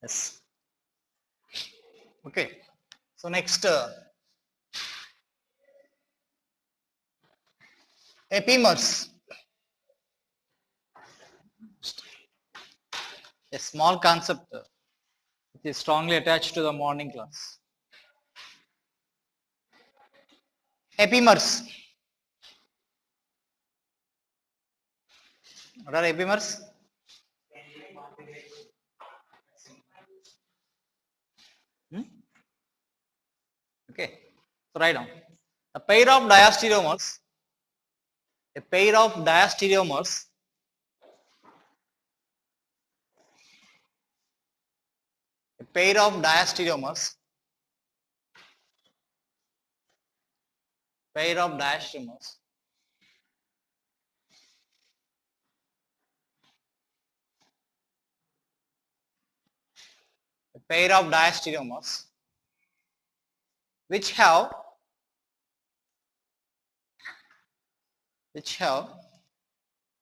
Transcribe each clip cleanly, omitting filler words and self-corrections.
Yes. Okay. So next, epimers. A small concept which is strongly attached to the morning class. Epimers. What are epimers? Hmm? Okay. So write down. A pair of diastereomers. A pair of diastereomers. A pair of diastereomers. Pair of diastereomers. A pair of diastereomers which have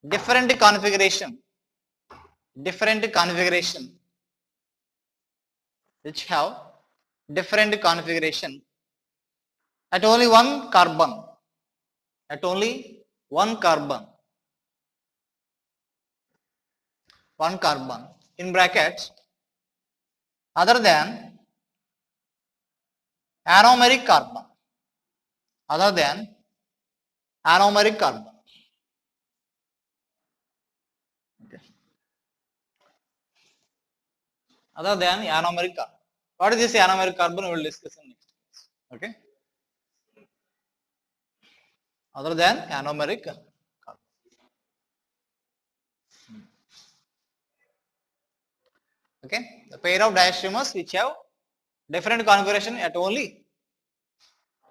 different configuration which have different configuration at only one carbon in brackets other than anomeric carbon Okay. Other than anomeric carbon. What is this anomeric carbon? We will discuss in next class. Okay. Other than anomeric carbon. Okay. The pair of diastereomers which have different configuration at only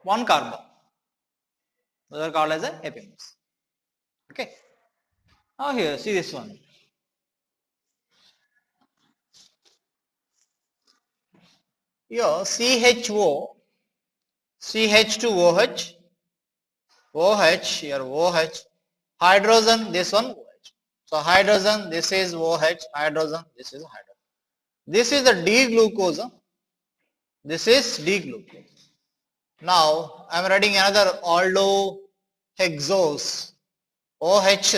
one carbon. Those are called as the epimers. Okay. Now here, see this one. Here CHO, CH2OH, OH, here OH, hydrogen, this one OH. So hydrogen, this is OH, hydrogen, this is hydrogen. This is the D-glucose. This is D-glucose. Now I am writing another aldohexose. OH,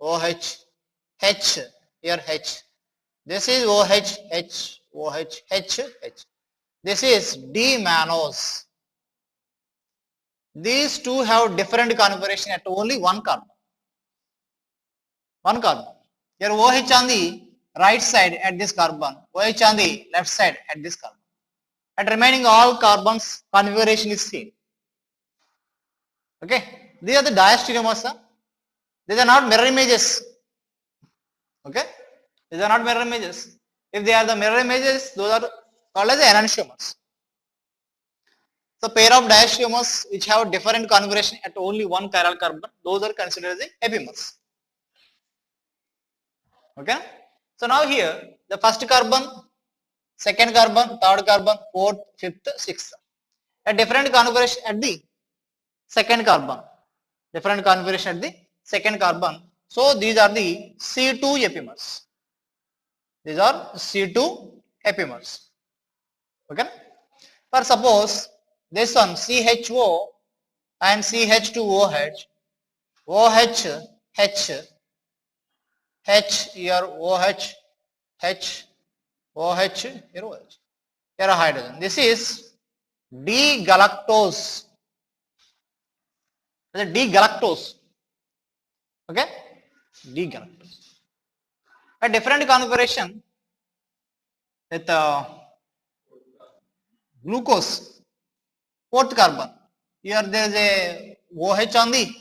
OH, H, here H. This is OH, H, OH, H, H. This is D-mannose. These two have different configuration at only one carbon. Here OH on the right side at this carbon, OH on the left side at this carbon. At remaining all carbons configuration is same. Okay, these are the diastereomers. These are not mirror images. Okay, these are not mirror images. If they are the mirror images, those are called as enantiomers. So pair of diastereomers which have different configuration at only one chiral carbon, those are considered as the epimers. Okay. So now here the first carbon, second carbon, third carbon, fourth, fifth, sixth. A different configuration at the second carbon. So these are the C2 epimers. These are C2 epimers. Okay. For suppose this one CHO and CH2OH, OH, H, H here OH, H, OH here OH. Here a hydrogen. This is D-galactose. D-galactose. Okay? D-galactose. A different configuration with glucose, fourth carbon. Here there is a OH on the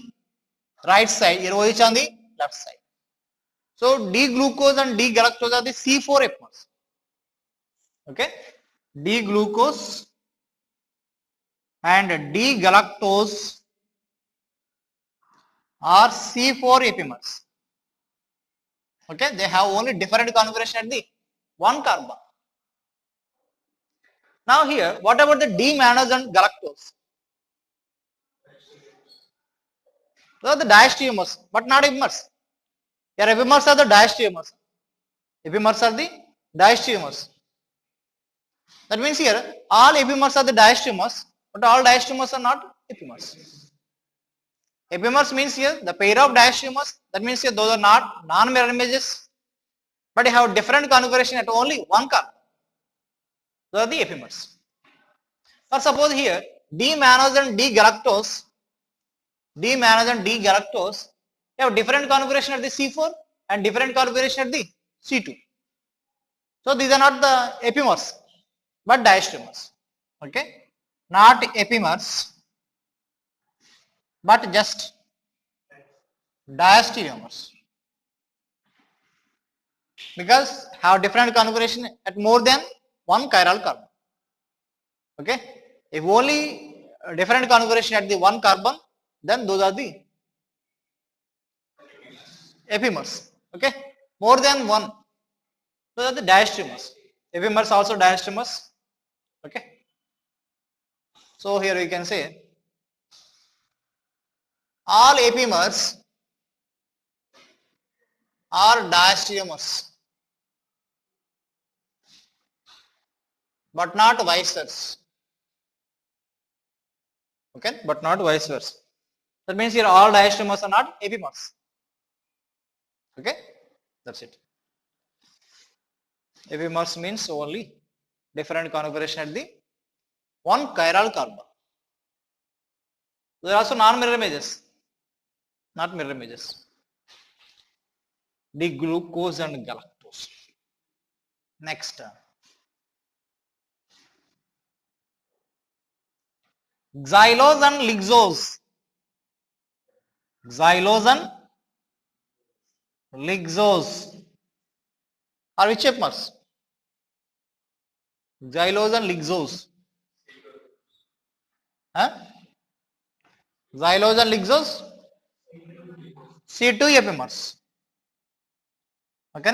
right side, here OH on the left side. So D-glucose and D-galactose are the C4 epimers. Okay? D-glucose and D-galactose are C4 epimers. Okay, they have only different configuration at the one carbon. Now here, what about the D-mannose and galactose? Those are the diastereomers, but not epimers. Here epimers are the diastereomers. Epimers are the diastereomers. That means here all epimers are the diastereomers, but all diastereomers are not epimers. Epimers means here the pair of diastereomers. That means here those are not non-mirror images, but they have different configuration at only one carbon. Those are the epimers. For suppose here D-mannose and D-galactose, D-mannose and D-galactose, they have different configuration at the C4 and different configuration at the C2. So these are not the epimers, but diastereomers. Okay, not epimers, but just diastereomers, because have different configuration at more than one chiral carbon. Okay, if only different configuration at the one carbon, then those are the epimers. Okay, more than one, those are the diastereomers. Epimers also diastereomers. Okay, so here we can say all epimers are diastereomers, but not vice versa. Okay, but not vice versa. That means here all diastereomers are not epimers. Okay, that's it. Epimers means only different configuration at the one chiral carbon. There are also non-mirror images, not mirror images. D-glucose and galactose. Next, xylose and lixose. Xylose and lixose are which epimers? Xylose and lixose. Huh? Xylose and lixose, C2 epimers. Okay,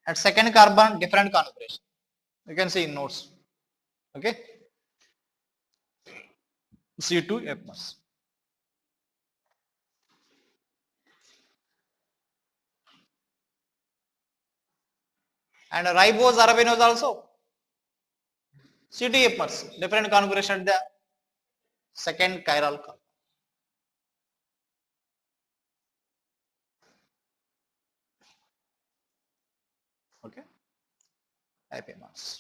at second carbon different configuration. You can see in notes. Okay, C2 epimers. And ribose arabinose also C2 epimers, different configuration at the second chiral carbon. Okay, epimers.